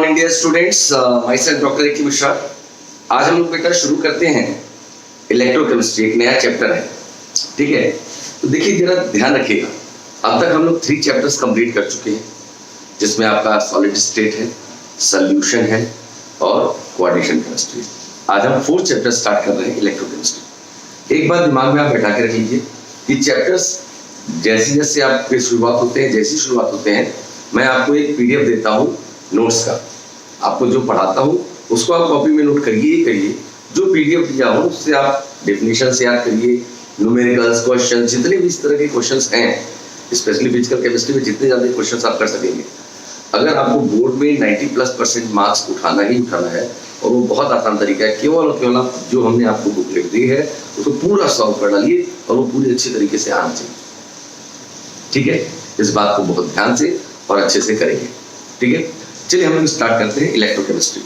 Morning dear students, myself doctor A K Mishra. आज हम लोग बेटा शुरू करते हैं इलेक्ट्रोकेमिस्ट्री, एक नया चैप्टर है। ठीक है, तो देखिए जरा ध्यान रखिएगा। अब तक हम लोग 3 चैप्टर्स कंप्लीट कर चुके हैं, जिसमें आपका सॉलिड स्टेट है, सॉल्यूशन है और कोऑर्डिनेशन केमिस्ट्री। आज हम 4th चैप्टर स्टार्ट कर रहे हैं, इलेक्ट्रोकेमिस्ट्री। एक बात दिमाग में आप बैठा के रख लीजिए कि चैप्टर्स जैसे जैसे आपके शुरुआत होते हैं मैं आपको एक पीडीएफ देता हूँ नोट्स का। आपको जो पढ़ाता हूँ उसको आप कॉपी में नोट करिए ही करिए। जो पीडीएफ दिया हो उससे आप डेफिनेशन से याद करिए, न्यूमेरिकल्स क्वेश्चन, जितने भी इस तरह के क्वेश्चंस हैं, स्पेशली फिजिकल केमिस्ट्री में जितने ज़्यादा क्वेश्चंस आप कर सकेंगे। अगर आपको बोर्ड में 90+% मार्क्स उठाना ही उठाना है, और वो बहुत आसान तरीका है, केवल और केवल आप जो हमने आपको बुकलेट दी है उसको पूरा सॉल्व कर डालिए और वो पूरी अच्छी तरीके से आना चाहिए। ठीक है, इस बात को बहुत ध्यान से और अच्छे से करेंगे। ठीक है, चलिए हम लोग स्टार्ट करते हैं इलेक्ट्रोकेमिस्ट्री।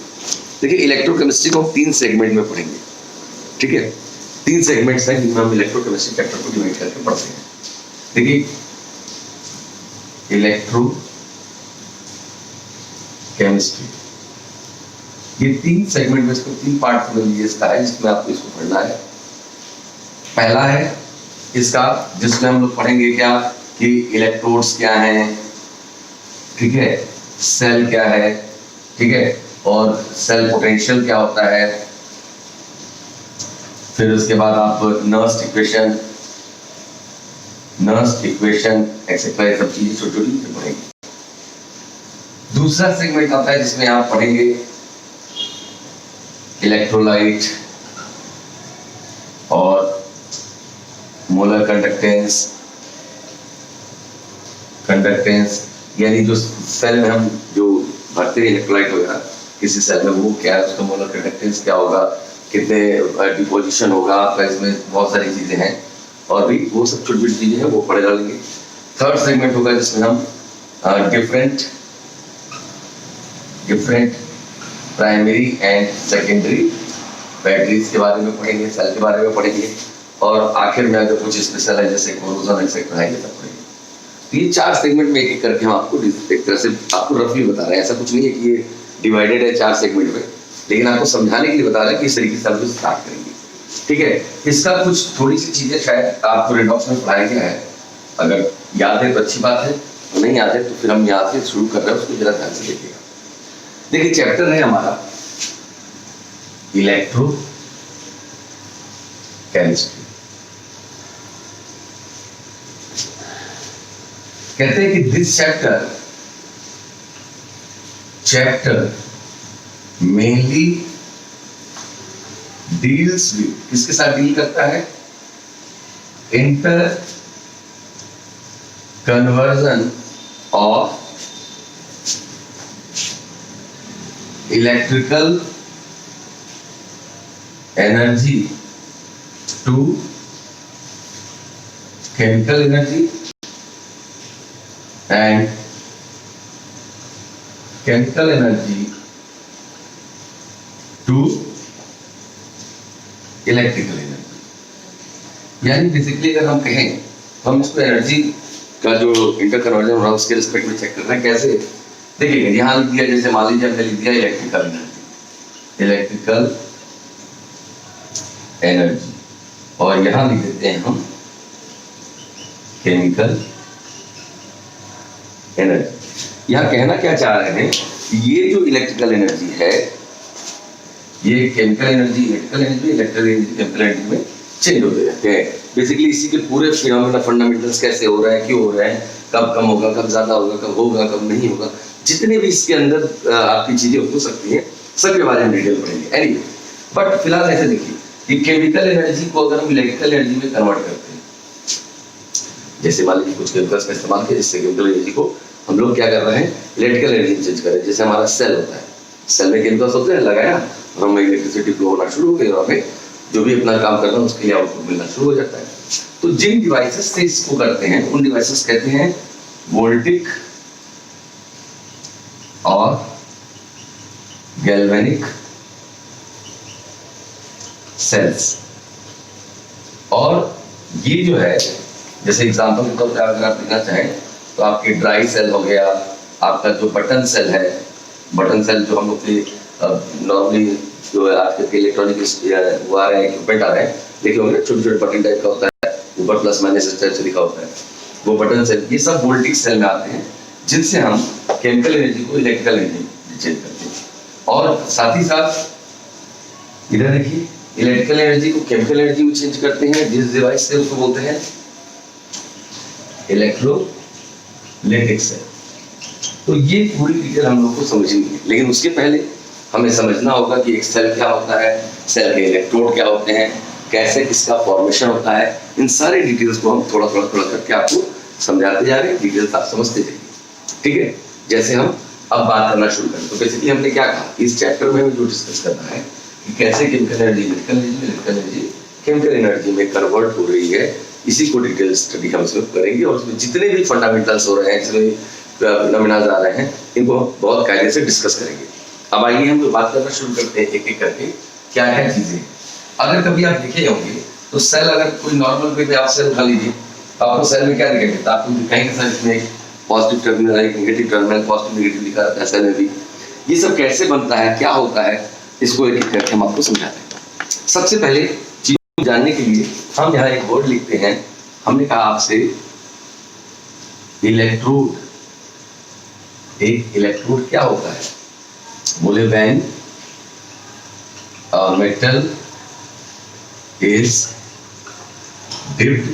देखिए इलेक्ट्रोकेमिस्ट्री को हम 3 सेगमेंट में पढ़ेंगे। ठीक है, 3 सेगमेंट्स हैं जिनमें हम इलेक्ट्रोकेमिस्ट्री चैप्टर को डिवाइड करके पढ़ते हैं। देखिए इलेक्ट्रोकेमिस्ट्री, ये 3 सेगमेंट में, इसको 3 पार्ट में इसका है, जिसमें आपको इसको पढ़ना है। पहला है इसका, जिसमें हम लोग पढ़ेंगे क्या कि इलेक्ट्रोड्स क्या हैं, ठीक है, सेल क्या है, ठीक है, और सेल पोटेंशियल क्या होता है। फिर उसके बाद आप नर्स्ट इक्वेशन एक्सेट्रा, ये सब चीजें छोटी छोटी पढ़ेंगे। दूसरा सेगमेंट आता है जिसमें आप पढ़ेंगे इलेक्ट्रोलाइट और मोलर कंडक्टेंस, यानी जो सेल में हम जो भरते हैं इलेक्ट्रोलाइट वगैरह किसी सेल में, वो क्या है, उसका मोलर कंडक्टेंस क्या होगा, कितने डिपोजिशन होगा आपका, इसमें बहुत सारी चीजें हैं और भी वो सब छोटी छोटी चीजें हैं, वो पढ़े डालेंगे। थर्ड सेगमेंट होगा जिसमें हम different primary and secondary batteries के बारे में पढ़ेंगे, सेल के बारे में पढ़ेंगे, और आखिर में अगर कुछ स्पेशल है जैसे कोरोजन एक्सेट्रा है, ये सब पढ़ेंगे। ये 4 सेगमेंट में एक करके हम आपको एक तरह से आपको रफली बता रहे हैं। ऐसा कुछ नहीं है कि ये डिवाइडेड है 4 सेगमेंट में, लेकिन आपको समझाने के लिए बता रहे हैं कि इस तरीके से आप स्टार्ट करेंगे। ठीक है, इसका कुछ थोड़ी सी चीजें शायद आपको रेडॉक्स में पढ़ाया गया है, अगर याद है तो अच्छी बात है, तो नहीं याद है तो फिर हम यहाँ से शुरू कर रहे हैं, उसको जरा ध्यान से देखिएगा। देखिए चैप्टर है हमारा इलेक्ट्रो केमिस्ट्री। कहते हैं कि this chapter mainly deals with, किसके साथ डील करता है, interconversion of electrical energy to chemical energy and chemical energy to electrical energy। यानी बेसिकली अगर हम कहें तो हम इसको एनर्जी का जो इंटर कन्वर्जन हो रहा है उसके रिस्पेक्ट में चेक कर रहे हैं। कैसे देखिए, यहाँ लिख दिया, जैसे मान लीजिए हमने लिख दिया इलेक्ट्रिकल एनर्जी, और यहाँ लिख देते हैं हम केमिकल एनर्जी। यहाँ कहना क्या चाह रहे हैं कि ये जो इलेक्ट्रिकल एनर्जी है, ये केमिकल एनर्जी, इलेक्ट्रिकल एनर्जी में चेंज होते रहते हैं। बेसिकली इसी के पूरे फिनोमेना, फंडामेंटल्स कैसे हो रहा है, क्यों हो रहा है, कब कम होगा, कब ज्यादा होगा, कब होगा, कब नहीं होगा, जितने भी इसके अंदर आपकी चीजें हो सकती हैं, सबके बारे में डिटेल पढ़ेंगे। एनीवे, बट फिलहाल ऐसे देखिए कि केमिकल एनर्जी को अगर हम इलेक्ट्रिकल एनर्जी में कन्वर्ट करते हैं, जैसे मान लीजिए कुछ केमिकल्स का इस्तेमाल किया, जिससे केमिकल एनर्जी को हम लोग क्या कर रहे हैं, इलेक्ट्रिकल एनर्जी चेंज कर रहे हैं। जैसे हमारा सेल होता है, सेल में केमिकल्स होते हैं, लगाया और हमें इलेक्ट्रिसिटी फ्लो होना शुरू हो गई और हमें जो भी अपना काम करना है उसके लिए आउटपुट मिलना शुरू हो जाता है। तो जिन डिवाइसेस से इसको करते हैं उन डिवाइसेस कहते हैं वोल्टिक और गैल्वेनिक सेल्स। और ये जो है, जैसे एग्जांपल के तौर पर अगर आप देखना चाहें तो आपके ड्राई सेल हो गया, आपका जो बटन सेल है, बटन सेल जो हम लोग के नॉर्मली जो है आज के इलेक्ट्रॉनिक वो आ रहे हैं, इक्विपमेंट आ रहे हैं, देखे होंगे छोटे छोटे बटन टाइप का होता है, ऊपर प्लस माइनस इस टाइप से लिखा होता है, वो बटन सेल, ये सब वोल्टिक सेल में आते हैं, जिनसे हम केमिकल एनर्जी को इलेक्ट्रिकल एनर्जी चेंज करते हैं। और साथ ही साथ इधर देखिए, इलेक्ट्रिकल एनर्जी को केमिकल एनर्जी में चेंज करते हैं जिस डिवाइस से, उसको बोलते हैं इलेक्ट्रोलाइटिक सेल। तो ये पूरी डिटेल हम लोग को समझनी है, लेकिन उसके पहले हमें समझना होगा कि एक सेल क्या होता है, सेल के इलेक्ट्रोड क्या होते हैं, कैसे किसका फॉर्मेशन होता है, इन सारे डिटेल्स को हम थोड़ा थोड़ा थोड़ा करके आपको समझाते जा रहे हैं, डिटेल्स आप समझते जाइए, ठीक है। जैसे हम अब बात करना शुरू करें तो बेसिकली हमने क्या कहा, इस चैप्टर में हमें जो डिस्कस करना है कि कैसे chemical energy electrical energy chemical energy में कन्वर्ट हो रही है, इसी को डिटेल स्टडी हम इसमें करेंगे। और उसमें जितने भी फंडामेंटल्स हो रहे हैं, जितने फिनोमेना आ रहे हैं, इनको बहुत कायदे से डिस्कस करेंगे। अब आइए हम बात करना शुरू करते हैं एक एक करके क्या क्या चीजें। अगर कभी आप देखे होंगे तो सेल, अगर कोई नॉर्मल वे में आप सेल उठा लीजिए तो आपको सेल में क्या दिखाई देता है, आपको दिखाएंगे सर इसमें एक पॉजिटिव टर्मिनल है, एक नेगेटिव टर्मिनल, पॉजिटिव नेगेटिव लिखा रहता है सेल में भी। ये सब कैसे बनता है, क्या होता है, इसको एक एक करके हम आपको समझाते हैं। सबसे पहले चीज जानने के लिए हम यहाँ एक वर्ड लिखते हैं, हमने कहा आपसे इलेक्ट्रोड। एक इलेक्ट्रोड क्या होता है, बोले when a metal is dipped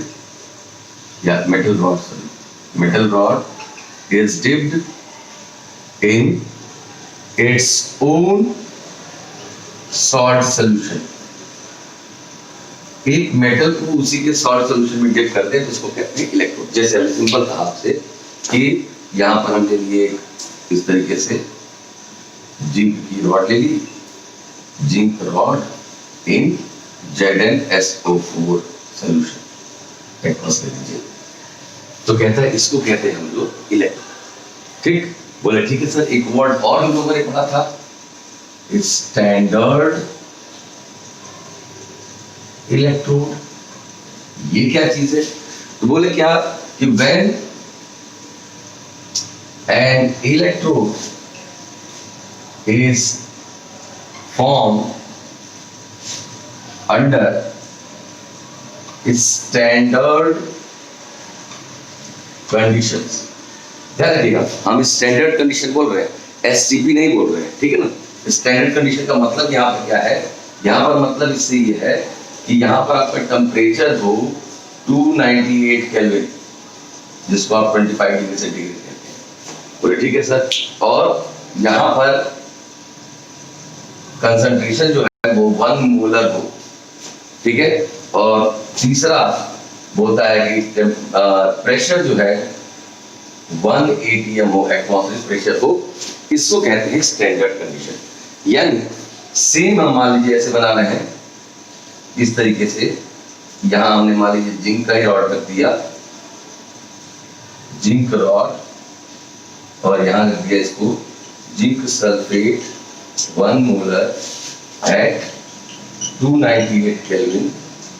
या metal rod is dipped in its own salt solution। एक मेटल को उसी के सॉल्ट सोल्यूशन में डिप करते हैं तो इसको कहते हैं इलेक्ट्रोड। जैसे हमने सिंपल कहा आपसे कि यहाँ पर हमने लिए इस तरीके से जिंक की रॉड ले ली, जिंक रॉड इन ZnSO4 सॉल्यूशन एक्वस ले लीजिए, तो कहता है इसको कहते हैं हम लोग इलेक्ट्रोड। ठीक, बोले ठीक है सर, एक वर्ड और हम लोगों ने पढ़ा था स्टैंडर्ड इलेक्ट्रोड। ये क्या चीज है, तो बोले क्या कि when an electrode is formed under standard conditions। ध्यान रखिएगा, हम स्टैंडर्ड कंडीशन बोल रहे हैं, STP नहीं बोल रहे हैं, ठीक है ना। स्टैंडर्ड कंडीशन का मतलब यहाँ पर क्या है, यहाँ पर मतलब इससे ये है कि यहाँ पर आपका टेम्परेचर हो 298 केल्विन, जिसको आप 25 डिग्री सेंटीग्रेड कहते हैं, बोले ठीक है सर। और यहाँ पर कंसंट्रेशन जो है वो 1 मोलर हो, ठीक है। और तीसरा बोलता है कि प्रेशर जो है 1 atm हो, एटमॉस्फेरिक प्रेशर हो, इसको कहते हैं स्टैंडर्ड कंडीशन। यानी सेम हम मान लीजिए ऐसे बना रहे हैं इस तरीके से, यहां हमने मान लीजिए जिंक का ही रॉड रख दिया, जिंक रॉड, और यहां रख दिया इसको zinc sulphate 1 molar at 298 Kelvin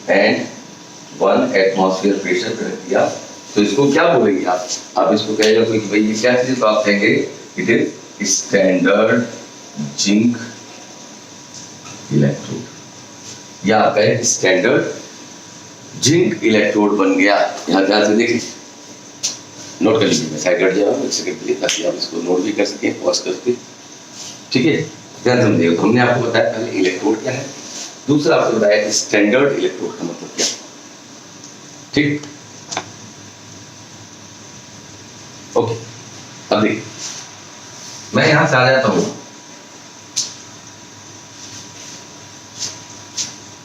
and 1 atmosphere pressure पे रख दिया, तो इसको क्या बोलेंगे आप इसको कहेगा कोई भाई ये क्या चीज, तो आप कहेंगे it is standard zinc electrode, या आप कहें स्टैंडर्ड जिंक इलेक्ट्रोड बन गया। यहाँ ध्यान से देखिए, नोट कर लीजिए, मैं साइड हट जा रहा हूँ एक सेकंड के लिए ताकि आप इसको नोट भी कर सकें पॉज करके, ठीक है। ध्यान समझिए, तो हमने आपको बताया पहले इलेक्ट्रोड क्या है, दूसरा आपको बताया स्टैंडर्ड इलेक्ट्रोड का मतलब क्या है, ठीक। ओके, अब देखिए मैं यहां से आ जाता हूं,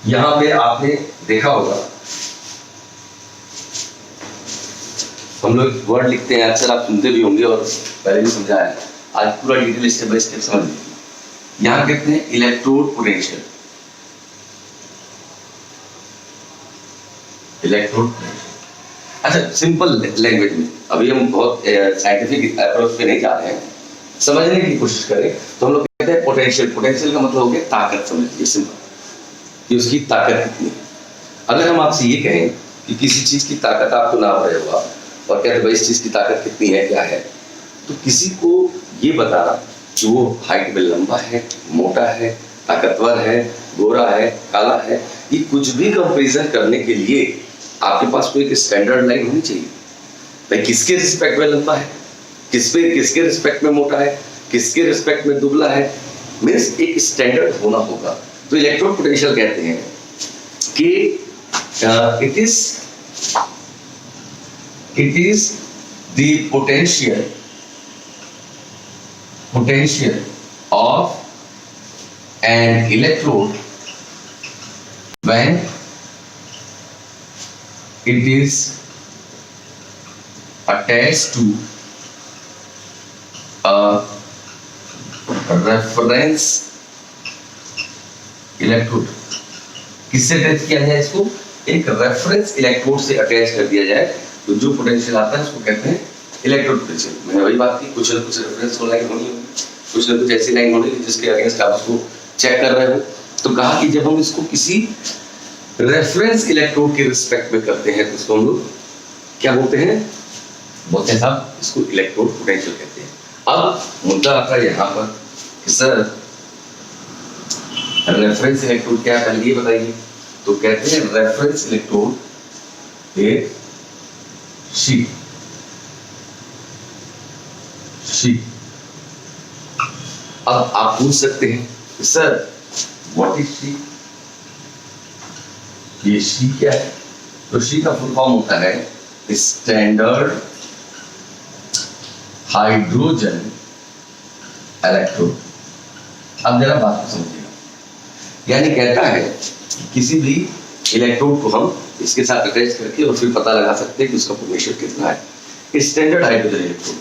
यहां पे आपने देखा होगा हम लोग वर्ड लिखते हैं, अक्सर आप सुनते भी होंगे और पहले भी समझाया है, आज पूरा डिटेल स्टेप बाय स्टेप समझ लीजिए। यहां कहते हैं इलेक्ट्रोड पोटेंशियल, इलेक्ट्रोड पोटेंशियल। अच्छा, सिंपल लैंग्वेज में, अभी हम बहुत साइंटिफिक अप्रोच पे नहीं जा रहे हैं, समझने की कोशिश करें तो हम लोग कहते हैं पोटेंशियल। पोटेंशियल का मतलब हो गया ताकत, समझ लीजिए सिंपल, कि उसकी ताकत कितनी है। अगर हम आपसे ये कहें कि किसी चीज की ताकत आपको नाप रहे हो और कहते भाई इस चीज की ताकत कितनी है, क्या है, तो किसी को ये बताना जो वो हाइट में लंबा है, मोटा है, ताकतवर है, गोरा है, काला है, ये कुछ भी कंपैरिजन करने के लिए आपके पास कोई एक स्टैंडर्ड लाइन होनी चाहिए। भाई किसके रिस्पेक्ट में लंबा है, किसके रिस्पेक्ट में मोटा है, किसके रिस्पेक्ट में दुबला है, मीन्स एक स्टैंडर्ड होना होगा। तो इलेक्ट्रोड पोटेंशियल कहते हैं कि it is the potential of an electrode when it is attached to a reference electrode। किससे अटैच किया जाए इसको? एक रेफरेंस इलेक्ट्रोड से अटैच कर दिया जाए तो जो पोटेंशियल आता है उसको कहते हैं इलेक्ट्रोड पोटेंशियल। मैंने वही बात की, कुछ ना कुछ रेफरेंस लाइन होनी होगी, कुछ ना कुछ ऐसी लाइन होनी जिसके अगेंस्ट आप उसको चेक कर रहे हो। तो कहा कि जब हम इसको किसी रेफरेंस इलेक्ट्रोड के रिस्पेक्ट में करते हैं तो इसको हम लोग क्या बोलते हैं? बोलते हैं साहब इसको इलेक्ट्रोड पोटेंशियल कहते हैं। अब मुद्दा आता है यहाँ पर कि सर रेफरेंस इलेक्ट्रोड क्या है, पहले ये बताइए। तो कहते हैं रेफरेंस इलेक्ट्रोड एक शीट। अब आप पूछ सकते हैं सर व्हाट इज शी? ये शी क्या है? तो शी का फुल फॉर्म होता है स्टैंडर्ड हाइड्रोजन इलेक्ट्रोड। अब जरा बात को समझिएगा, यानी कहता है किसी भी इलेक्ट्रोड को हम इसके साथ अटैच करके और फिर पता लगा सकते हैं कि उसका पोटेंशियल कितना है। स्टैंडर्ड हाइड्रोजन इलेक्ट्रोड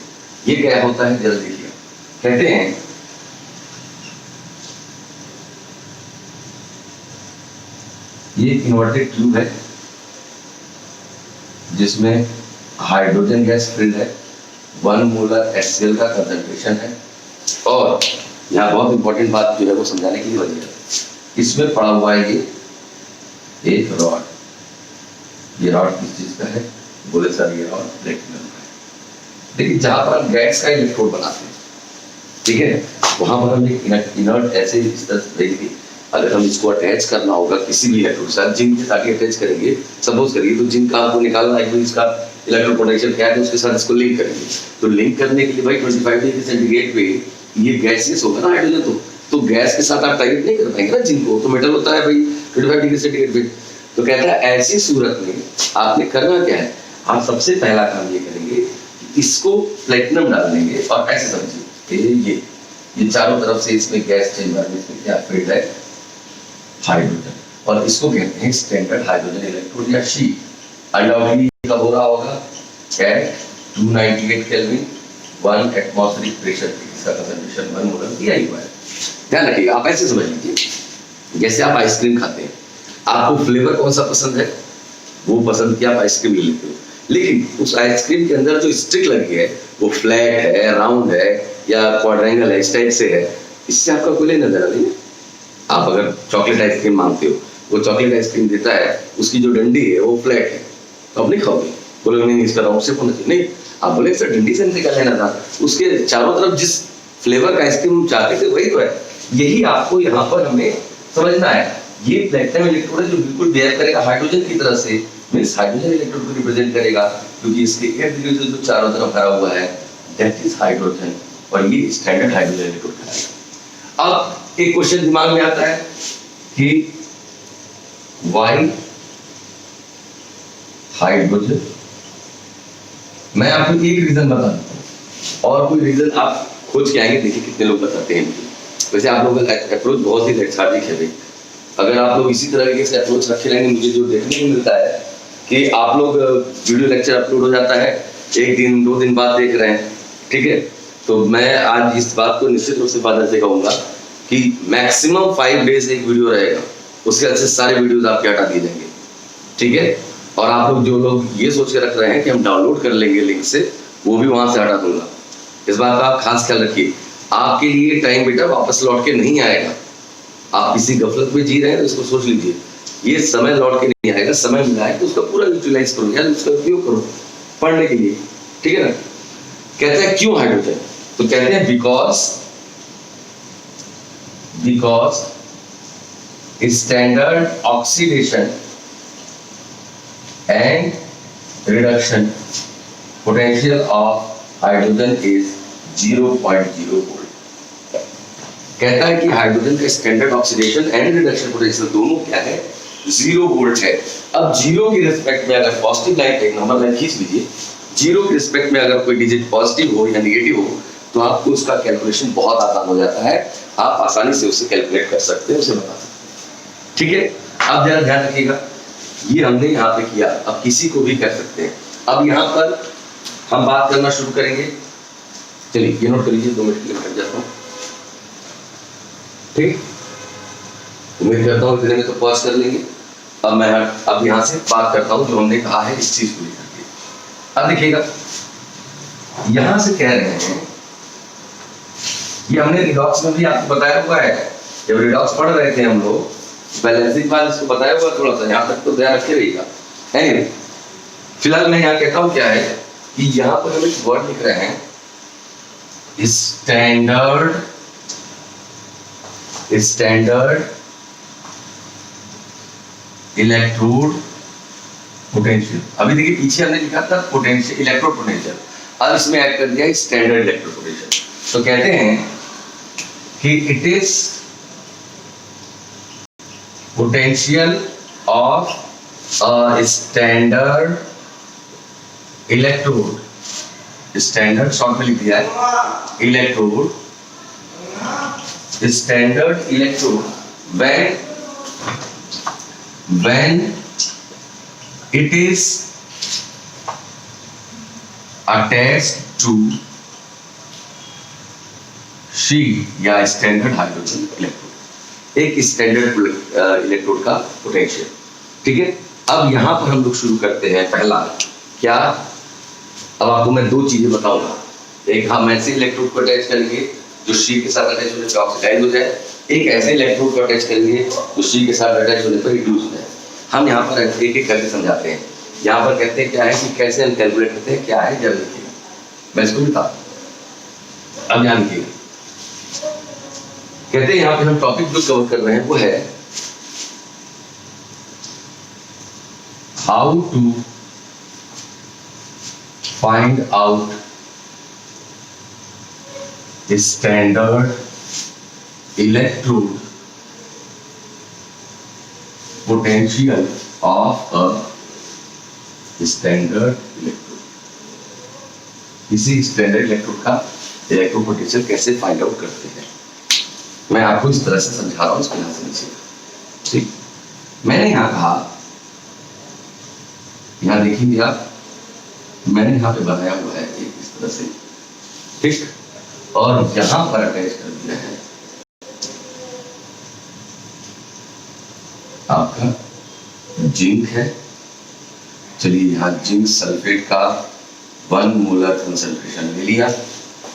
ये क्या होता है जरा देखिए। कहते हैं ये इन्वर्टेड ट्यूब है जिसमें हाइड्रोजन गैस फिल्ड है, 1 मोलर HCl का कंसंट्रेशन है। और यहाँ बहुत इंपॉर्टेंट बात जो है वो समझाने के लिए बनी है, इसमें पड़ा हुआ है ये एक रॉड। ये रॉड किस चीज का है? बोले सर ये रॉड प्लेटिनम का है। देखिए जहां पर हम गैस का इलेक्ट्रोड बनाते हैं, ठीक है, वहां पर हम एक इनर्ट ऐसे इस तरह से भेज दी। अगर हम इसको अटैच करना होगा किसी भी इलेक्ट्रोड के साथ, जिंक के साथ अटैच करेंगे सपोज करिए, तो जिंक का आपको निकालना है तो इसका इलेक्ट्रोड पोटेंशियल क्या है, तो उसके साथ इसको लिंक करेंगे। तो लिंक करने के लिए भाई 25 डिग्री सेंटीग्रेड पे ये गैसियस होगा ना हाइड्रोजन, तो गैस के साथ आप टाइट नहीं कर पाएंगे ना जिंक को, तो मेटल होता है भाई 25 डिग्री सेंटीग्रेड पे। तो कहता है ऐसी सूरत में आपने करना क्या है, आप सबसे पहला काम ये करेंगे कि इसको प्लेटिनम डाल देंगे और ऐसे समझिए ये चारों तरफ से इसमें गैस चेंबर में इसमें क्या फिल्ड है हाइड्रोजन, और इसको कहते हैं स्टैंडर्ड हाइड्रोजन इलेक्ट्रोड या शी। अनडाउटली कब हो रहा होगा? एट 298 केल्विन 1 एटमॉस्फेरिक प्रेशर पे इसका कंसंट्रेशन 1 मोलर दिया हुआ है। ध्यान रखिए, आप ऐसे समझ लीजिए जैसे आप आइसक्रीम खाते हैं, आपको फ्लेवर कौन सा पसंद है, वो पसंद किया आप आइसक्रीम ले लेते हो, लेकिन उस आइसक्रीम के अंदर जो स्टिक लगी है वो फ्लैट है, राउंड है या क्वाड्रेंगल है, इस टाइप से है, इससे आपका कोई लेना देना नहीं है। आप अगर चॉकलेट आइसक्रीम मांगते हो, वो चॉकलेट आइसक्रीम देता है उसकी जो डंडी है वो फ्लैट है, तो आप नहीं खाओगे, बोलोगे नहीं इसका राउंड शेप होना चाहिए, नहीं, आप बोले सर डंडी से क्या लेना था, उसके चारों तरफ जिस फ्लेवर का आइसक्रीम चाहते थे वही तो है। यही आपको यहाँ पर हमें समझना है। ये प्लेटिनम इलेक्ट्रोड है जो बिल्कुल बिहेव करेगा हाइड्रोजन की तरह से, मींस हाइड्रोजन इलेक्ट्रोड को रिप्रेजेंट करेगा, क्योंकि इसके इर्द गिर्द जो चारों तरफ भरा हुआ है दैट इज हाइड्रोजन, और ये स्टैंडर्ड हाइड्रोजन इलेक्ट्रोड कहलाएगा। अब एक क्वेश्चन दिमाग में आता है कि व्हाई हाइड्रोजन, मैं आपको एक रीजन बता देता हूँ और कोई रीजन आप खोज के आएंगे, देखिए कितने लोग बताते हैं। वैसे आप लोगों का अप्रोच बहुत ही लेक्सार्जिक है भाई, अगर आप लोग इसी तरह से अप्रोच रखे रहेंगे, मुझे जो देखने को मिलता है कि आप लोग वीडियो लेक्चर अपलोड हो जाता है, एक दिन 2 दिन बाद देख रहे हैं, ठीक है, तो मैं आज इस बात को निश्चित रूप से फादर से कहूँगा कि मैक्सिमम 5 डेज एक वीडियो रहेगा, उसके बाद से सारे वीडियोज आपके हटा दिए जाएंगे, ठीक है। और आप लोग जो लोग ये सोच के रख रहे हैं कि हम डाउनलोड कर लेंगे लिंक से, वो भी वहां से हटा दूंगा। इस बात का आप खास ख्याल रखिए, आपके लिए टाइम बेटा वापस लौट के नहीं आएगा। आप किसी गफलत में जी रहे हैं तो इसको सोच लीजिए, ये समय लौट के नहीं आएगा, समय मिला है तो उसका पूरा यूटिलाइज करो या उसका उपयोग करो पढ़ने के लिए, ठीक है ना। कहते हैं क्यों हाइड्रोजन, तो कहते हैं because because standard oxidation and reduction potential of hydrogen is 0.0 volt। कहता है कि हाइड्रोजन का standard oxidation and reduction potential दोनों क्या है, 0 वोल्ट है। अब जीरो की रिस्पेक्ट में अगर पॉजिटिव लाइन एक नंबर लाइन खींच लीजिए, जीरो की रिस्पेक्ट में अगर कोई डिजिट पॉजिटिव हो या नेगेटिव हो तो आपको उसका कैलकुलेशन बहुत आसान हो जाता है, आप आसानी से उससे कैलकुलेट कर सकते हैं, उसे बता सकते हैं। ठीक है, अब जरा ध्यान रखिएगा, ये हमने यहाँ पे किया, अब किसी को भी कर सकते हैं। अब यहाँ पर हम बात करना शुरू करेंगे, चलिए ये नोट कर लीजिए, 2 मिनट के लिए हट जाता हूँ। ठीक, उम्मीद करता हूँ इतने में तो पॉज कर लेंगे। अब यहाँ से बात करता हूँ जो हमने कहा है इस चीज को लेकर के। अब देखिएगा, यहां से कह रहे हैं, ये हमने रिडॉक्स में भी आपको बताया हुआ है, जब रिडॉक्स पढ़ रहे थे हम लोग, बैलेंसिंग वाला इसको बताया हुआ थोड़ा सा, यहाँ तक तो ध्यान रखे रहिएगा। anyway, फिलहाल मैं यहाँ कहता हूँ क्या है कि यहाँ पर हम एक वर्ड लिख रहे हैं, स्टैंडर्ड इलेक्ट्रोड पोटेंशियल। अभी देखिए पीछे हमने लिखा था पोटेंशियल, इलेक्ट्रोड पोटेंशियल, अब इसमें ऐड कर दिया स्टैंडर्ड इलेक्ट्रोड पोटेंशियल। तो कहते हैं कि it is potential of a standard electrode, standard short में लिख दिया है electrode, standard electrode when it is attached to sheet या स्टैंडर्ड हाइड्रोजन इलेक्ट्रोड, एक स्टैंडर्ड इलेक्ट्रोड का पोटेंशियल। ठीक है, अब यहां पर हम लोग शुरू करते हैं पहला क्या, अब आपको मैं 2 चीजें बताऊंगा, एक हम ऐसे इलेक्ट्रोड को अटैच करेंगे जो शी के साथ अटैच होने पर ऑक्सीडाइज हो जाए, एक ऐसे इलेक्ट्रोड को अटैच करेंगे जो शी के साथ अटैच होने पर रिड्यूस हो जाए। हम यहाँ पर एक एक करके समझाते हैं। यहाँ पर कहते हैं क्या है कि कैसे हम कैलकुलेट करते हैं, क्या है जल्द लिखिएगा, मैं इसको भी बताता। अब यहाँ लिखिएगा, कहते हैं यहाँ पे हम टॉपिक जो कवर कर रहे हैं वो है how to find out standard electrode potential of a standard electrode. किसी स्टैंडर्ड इलेक्ट्रोड का इलेक्ट्रोड पोटेंशियल कैसे फाइंड आउट करते हैं, मैं आपको इस तरह से समझा रहा हूं, इसको ध्यान से समझिएगा। ठीक, मैंने यहां कहा, यहां देखेंगे आप, मैंने यहां पे बनाया हुआ है एक इस तरह से, ठीक, और यहां पर अटैच कर दिया है आपका जिंक है। चलिए यहाँ जिंक सल्फेट का 1 मोलर कंसंट्रेशन ले लिया,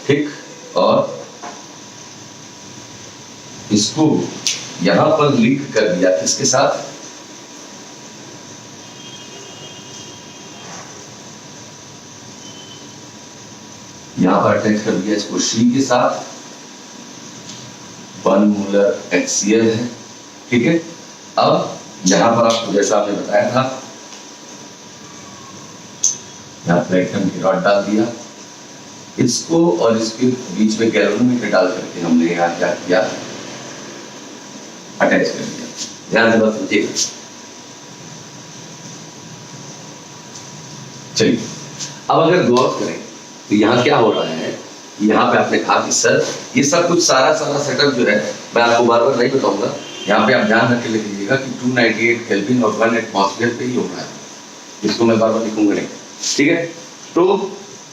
ठीक, और इसको यहां पर लिंक कर दिया किसके साथ, यहां पर अटैच कर दिया इसको शी के साथ, 1 मोलर HCl है। ठीक है, अब यहां पर आपको जैसा आपने बताया था, यहाँ प्लेटिनम की रॉड डाल दिया, इसको और इसके बीच में गैल्वेनोमीटर डाल करके हमने यहाँ क्या किया, अटैच कर दिया। ध्यान से बात समझिएगा। चलिए अब अगर गौर करें तो यहाँ क्या हो रहा है, यहाँ पे आपने कहा कि सर ये सब कुछ सारा सेटअप जो है मैं आपको बार बार नहीं बताऊंगा, यहाँ पे आप ध्यान रख के लिख लीजिएगा कि 298 केल्विन और 1 एटमॉस्फेयर पे ही हो रहा है, इसको मैं बार बार लिखूंगा नहीं। ठीक है, तो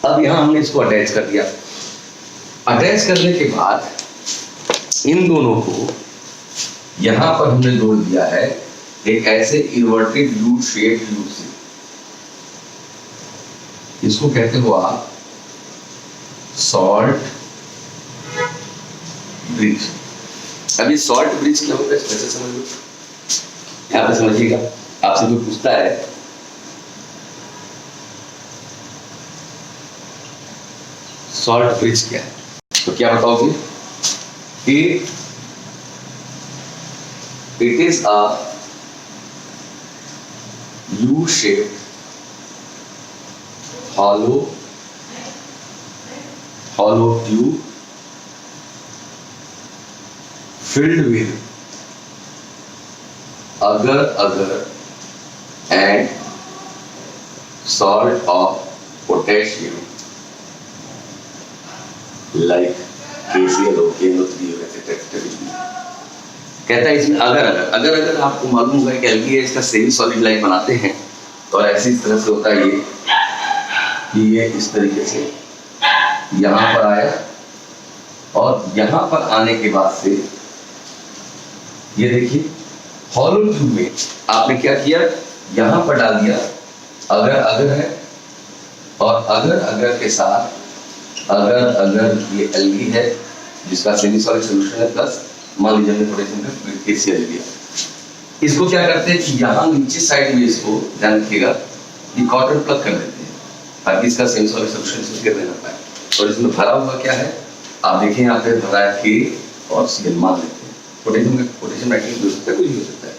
अब यहाँ हमने इसको अटैच कर दिया। अटैच करने के बाद इन दोनों को यहाँ पर हमने जोड़ दिया है एक ऐसे इन्वर्टेड यू शेप ट्यूब से, इसको कहते हो आप सॉल्ट ब्रिज। अब ये सॉल्ट ब्रिज क्या होता है कैसे समझ लो, यहाँ पे समझिएगा। आपसे कोई पूछता है सॉल्ट ब्रिज क्या है, तो क्या बताओगे कि It is a U-shaped hollow tube filled with agar and salt of potassium like KCl, KNO3 etc. कहता है इसमें अगर आपको मालूम होगा कि एल्गी है, इसका सेमी सॉलिड लाइन बनाते हैं तो ऐसी इस तरह से होता है ये कि ये इस तरीके से यहाँ पर आया और यहाँ पर आने के बाद से ये देखिए हॉलो ट्यूब में आपने क्या किया, यहाँ पर डाल दिया अगर है और अगर के साथ अगर ये एल्गी है जिसका सेमी सॉलिड सॉल्यूशन है प्लस मान लीजिए हमने पोटेशियम का KCl लिया। इसको क्या करते हैं कि यहाँ नीचे साइड में इसको ध्यान रखिएगा कि कॉटन प्लग कर देते हैं ताकि इसका सेमी सॉलिड सॉल्यूशन इसमें गिरने ना पाए। और इसमें भरा हुआ क्या है आप देखें, यहाँ पे भरा है K और Cl मान लेते हैं। पोटेशियम नाइट्रेट हो सकता है, कुछ भी हो सकता है,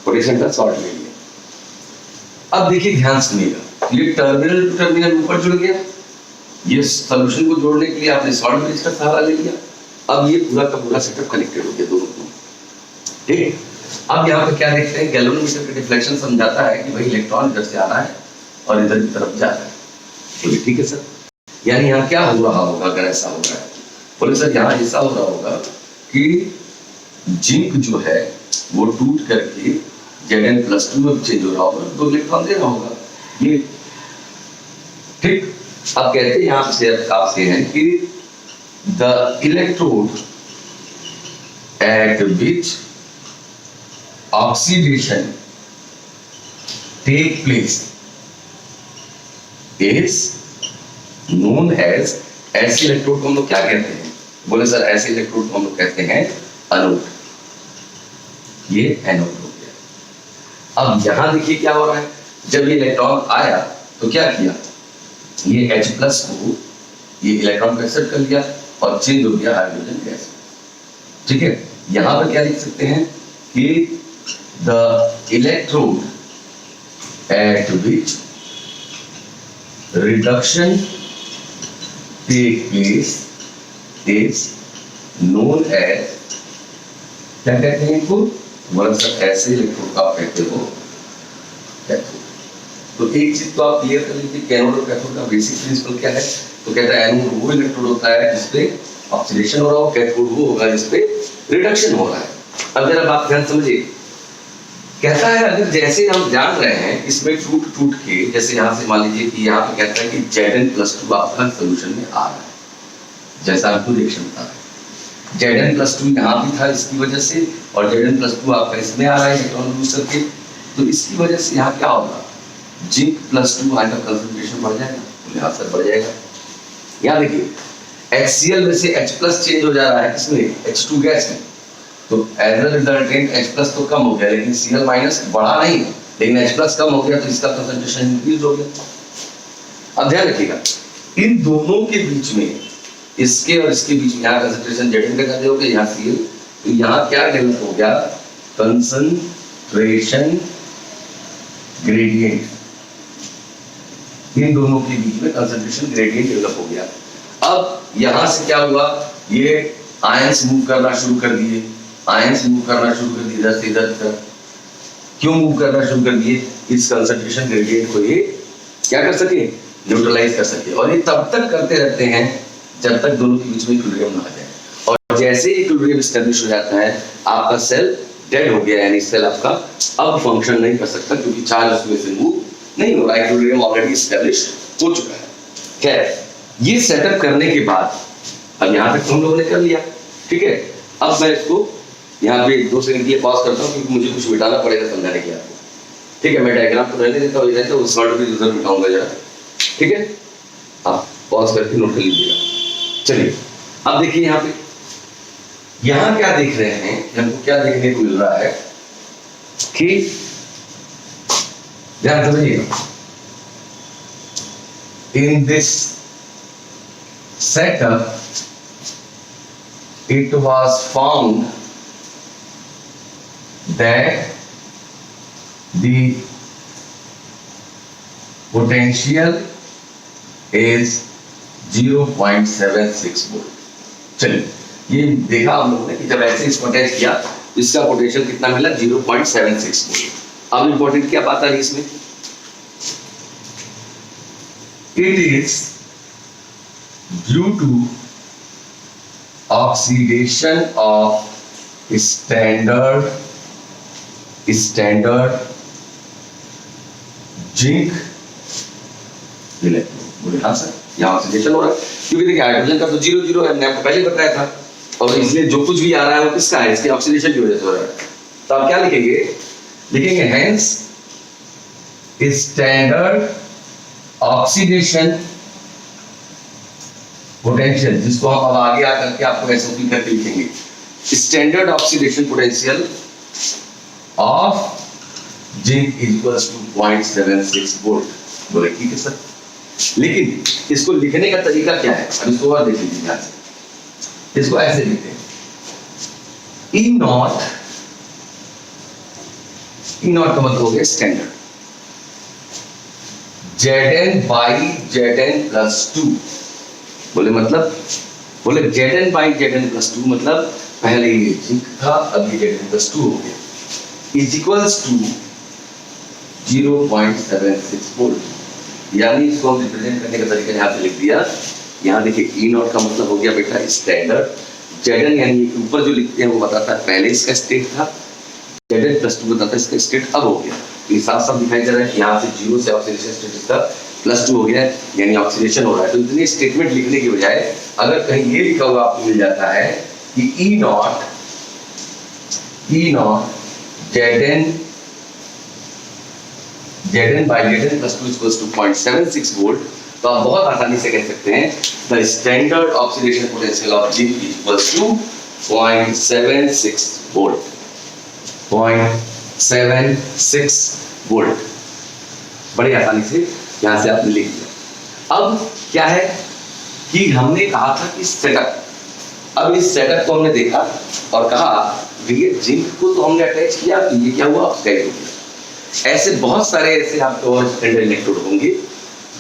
पोटेशियम का सॉल्ट ले लिया। अब देखिए ध्यान सुनिएगा, ये टर्मिनल टू टर्मिनल ऊपर जुड़ गया, ये सॉल्यूशन को जोड़ने के लिए आपने सॉल्ट ब्रिज का सहारा ले लिया। अब ये पूरा का पूरा सेटअप कनेक्टेड हो गया दोनों को, ठीक। अब यहाँ पे क्या देखते हैं, गैल्वेनोमीटर का डिफ्लेक्शन समझाता है कि भाई इलेक्ट्रॉन इधर से आ रहा है और इधर की तरफ जा रहा है, तो ठीक है सर। यानी यहाँ क्या हो रहा होगा अगर ऐसा हो रहा है, बोले सर यहाँ ऐसा हो रहा होगा कि जिंक जो है वो टूट करके Zn+2 में चेंज हो रहा होगा, 2 इलेक्ट्रॉन दे रहा होगा ये, ठीक। अब कहते हैं यहाँ से आपसे है कि the electrode at which oxidation take place is known as, ऐसे इलेक्ट्रोड को हम लोग क्या कहते हैं, बोले सर ऐसे इलेक्ट्रोड को हम लोग कहते हैं एनोड। ये एनोड हो गया। अब यहां देखिए क्या हो रहा है, जब ये इलेक्ट्रॉन आया तो क्या किया, ये H+ को ये इलेक्ट्रॉन को एक्सेप्ट कर लिया और चेंज हो गया हाइड्रोजन गैस, ठीक है। यहां पर क्या लिख सकते हैं कि the electrode at which reduction take place is known as, क्या कहते हैं इनको, बोला सर ऐसे इलेक्ट्रोड का आप कहते हो कैथोड। तो एक चीज तो आप क्लियर कर लीजिए, कैथोड और कैथोड का बेसिक प्रिंसिपल क्या है। तो कहता है एनोड वो इलेक्ट्रोड होता है जिसपे ऑक्सीडेशन हो रहा हो, कैथोड वो होगा जिसपे रिडक्शन हो रहा है। अब जरा बात ध्यान समझिए, कहता है अगर जैसे हम जान रहे हैं इसमें टूट के, जैसे यहाँ से मान लीजिए कि यहाँ पे कहता है कि Zn+2 आपका सोल्यूशन में आ रहा है, जैसा आपको रिएक्शन बता रहा है, Zn+2 यहाँ भी था इसकी वजह से और Zn+2 आपका इसमें आ रहा है इलेक्ट्रॉन लूज करके, तो इसकी वजह से यहाँ क्या होगा, Zn+2 आयन का कंसंट्रेशन बढ़ जाएगा, यहाँ से बढ़ जाएगा। यहाँ देखिए HCl में से H+ चेंज हो जा रहा है, इसमें H2 गैस में, तो एज अ रिजल्टेंट H+ तो कम हो गया लेकिन Cl- बढ़ा नहीं, लेकिन H+ कम हो गया तो इसका कंसंट्रेशन इंक्रीज हो गया। अब ध्यान रखिएगा इन दोनों के बीच में, इसके और इसके बीच में यहाँ कंसंट्रेशन Zn का ज्यादा हो गया, यहाँ Cl, तो यहाँ क्या डेवलप हो गया, कंसंट्रेशन ग्रेडियंट, इन दोनों के बीच में कंसंट्रेशन ग्रेडियंट डेवलप हो गया। अब यहां से क्या हुआ, ये आयंस मूव करना शुरू कर दिए, इधर से इधर तक। क्यों मूव करना शुरू कर दिए, इस कंसंट्रेशन ग्रेडियंट को ये क्या कर सके, न्यूट्रलाइज कर सके। और ये तब तक करते रहते हैं जब तक दोनों के बीच में इक्विलिब्रियम ना आ जाए, और जैसे ही इक्विलिब्रियम एस्टैब्लिश हो जाता है आपका सेल डेड हो गया, यानी सेल आपका अब फंक्शन नहीं कर सकता क्योंकि चार्ज उसमें से मूव नहीं हो रहा, इक्विलिब्रियम ऑलरेडी एस्टैब्लिश हो चुका है। खैर ये सेटअप करने के बाद अब यहाँ तक हम लोगों ने कर लिया, ठीक है। अब मैं इसको यहाँ पे 2 सेकंड के लिए पॉज करता हूँ क्योंकि मुझे कुछ मिटाना पड़ेगा समझाने के आपको, ठीक है। मैं डायग्राम तो रहने देता हूँ, रहता हूँ, सॉल्ट भी रिजल्ट मिटाऊंगा जरा, ठीक है। आप पॉज करके नोट कर लीजिएगा। चलिए अब देखिए यहाँ पे, यहाँ क्या देख रहे हैं, हमको क्या देखने को मिल रहा है कि ध्यान समझिएगा, in this setup it was found that the potential is 0.76 volt. चलिए ये देखा हम लोगों ने कि जब ऐसे इसको अटैच किया इसका पोटेंशियल कितना मिला 0.76 वोल्ट। अब इंपॉर्टेंट क्या बात आ रही है इसमें, it is due to oxidation of standard zinc electrode. बोले हाँ सर यहाँ ऑक्सीडेशन हो रहा है, क्योंकि देखिए हाइड्रोजन का तो 0 है, मैंने आपको पहले बताया था, और इसलिए जो कुछ भी आ रहा है वो किसका है, इसके ऑक्सीडेशन की वजह से हो रहा है। तो आप क्या लिखेंगे हेंस स्टैंडर्ड ऑक्सीडेशन पोटेंशियल, जिसको हम अब आगे आकर के आपको एसओपी करके लिखेंगे, standard oxidation potential of zinc equals to 0.76 volt. बोले ठीक है सर, लेकिन इसको लिखने का तरीका क्या है, अब इसको और देख लीजिए ध्यान से। इसको ऐसे लिखते हैं ई नॉट का मतलब हो गया standard, Zn by Zn plus 2। बोले Zn by Zn plus 2 मतलब पहले ये जिंक था, अभी Zn plus 2 हो गया, इज इक्वल्स टू 0.76 वोल्ट। यानी इसको हम रिप्रेजेंट करने का तरीका यहाँ पे लिख दिया। यहाँ देखिए ई नॉट का मतलब हो गया बेटा स्टैंडर्ड, Zn यानी ऊपर जो लिखते हैं वो बताता है पहले इसका स्टेट था, Zn plus 2 बताता है इसका स्टेट अब हो गया। ये साफ साफ दिखाई दे रहा है, यहाँ से 0 से ऑक्सीडेशन स्टेटस का +2 हो गया है, यानी ऑक्सीडेशन हो रहा है। तो इतने स्टेटमेंट लिखने की बजाय अगर कहीं ये लिखा हुआ आपको मिल जाता है कि E nought Zn by Zn plus 2 equals to 0.76 volt, तो आप बहुत आसानी से कह सकते हैं the standard oxidation potential of zinc equals to 0.76 volt. 0.76 volt बड़ी आसानी से यहां से आपने लिख दिया। अब क्या है कि हमने कहा था कि सेटअप, अब इस सेटअप को हमने देखा और कहा ये जिंक को तो हमने अटैच किया, तो ये क्या हुआ ऑक्साइड हो गया। ऐसे बहुत सारे ऐसे आपके और स्टैंडर्ड इलेक्ट्रोड होंगे,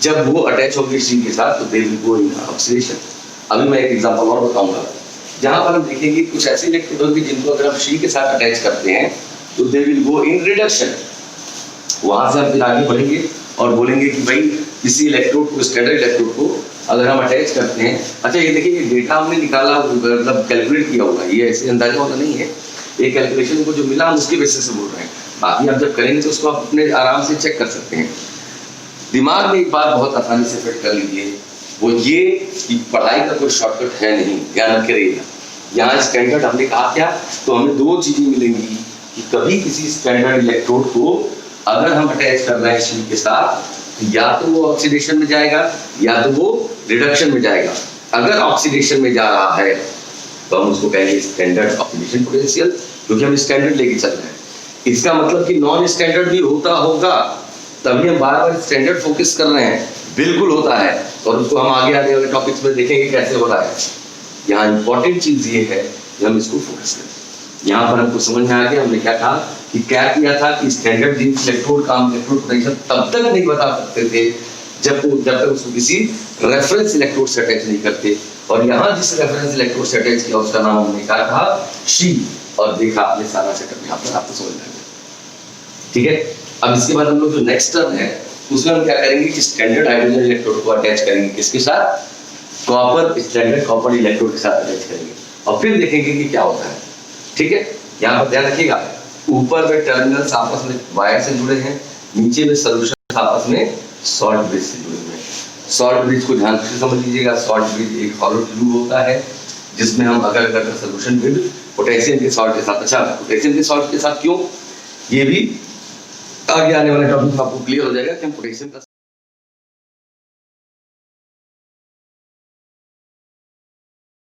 जब वो अटैच होंगे सी के साथ तो they will go in oxidation. अभी मैं एक एग्जांपल और बताऊंगा जहां पर हम देखेंगे कुछ ऐसे इलेक्ट्रोड होंगे जिनको अगर हम सी के साथ अटैच करते हैं तो they will go in reduction. वहां से हम फिर आगे बढ़ेंगे और बोलेंगे कि भाई किसी इलेक्ट्रोड को, स्टैंडर्ड इलेक्ट्रोड को अगर हम अटैच करते हैं, अच्छा ये देखिए ये डेटा हमने निकाला मतलब कैलकुलेट किया होगा, ये ऐसे अंदाजा वाला नहीं है, ये कैलकुलेशन को जो मिला हम उसके बेसिस से बोल रहे हैं। बाकी आप जब करेंगे तो उसको आप अपने आराम से चेक कर सकते हैं। दिमाग में एक बात बहुत आसानी से फिट कर लीजिए, वो ये कि पढ़ाई का कोई शॉर्टकट है नहीं, ध्यान रखे रहिएगा। यहाँ स्टैंडर्ड हमने कहा क्या, तो हमें दो चीजें मिलेंगी कि कभी किसी स्टैंडर्ड इलेक्ट्रोड को अगर हम अटैच कर रहे हैं शी के साथ, या तो वो ऑक्सीडेशन में जाएगा या तो वो रिडक्शन में जाएगा। अगर ऑक्सीडेशन में जा रहा है तो हम उसको कहेंगे स्टैंडर्ड ऑक्सीडेशन पोटेंशियल, क्योंकि हम स्टैंडर्ड लेके चल रहे हैं। इसका मतलब कि नॉन स्टैंडर्ड भी होता होगा, तभी हम बार बार स्टैंडर्ड फोकस कर रहे हैं, बिल्कुल होता है, और उसको हम आगे आने वाले टॉपिक्स में देखेंगे कैसे हो रहा है। यहाँ इंपॉर्टेंट चीज ये है कि हम इसको फोकस करें। यहाँ पर हमको समझ में आ गया हमने क्या कहा कि क्या किया था कि स्टैंडर्ड जिंक इलेक्ट्रोड का हम इलेक्ट्रोड पोटेंशियल तब तक नहीं बता सकते थे जब तक उसको किसी रेफरेंस इलेक्ट्रोड से अटैच नहीं करते। और यहाँ जिस रेफरेंस इलेक्ट्रोड से अटैच किया उसका नाम हमने क्या कहा, शी, और देखा आपने सारा सेटअप यहाँ पर आपको समझ में आ गया। ठीक है, अब इसके बाद हम लोग जो नेक्स्ट टर्म है उसमें हम क्या करेंगे कि स्टैंडर्ड हाइड्रोजन इलेक्ट्रोड को अटैच करेंगे किसके साथ, कॉपर, स्टैंडर्ड कॉपर इलेक्ट्रोड के साथ अटैच करेंगे और फिर देखेंगे कि क्या होता है। ठीक है, यहाँ पर ध्यान रखिएगा, ऊपर में टर्मिनल्स आपस में वायर से जुड़े हैं, नीचे में सॉल्यूशन आपस में सॉल्ट ब्रिज से जुड़े हुए हैं। सॉल्ट ब्रिज को ध्यान से समझ लीजिएगा, सॉल्ट ब्रिज एक हॉलो ट्यूब होता है जिसमें हम अगर अगर सॉल्यूशन विद पोटेशियम के सॉल्ट के साथ, अच्छा पोटेशियम के सॉल्ट के साथ क्यों, ये भी आगे आने वाले टॉपिक में आपको क्लियर हो जाएगा कि हम पोटेशियम का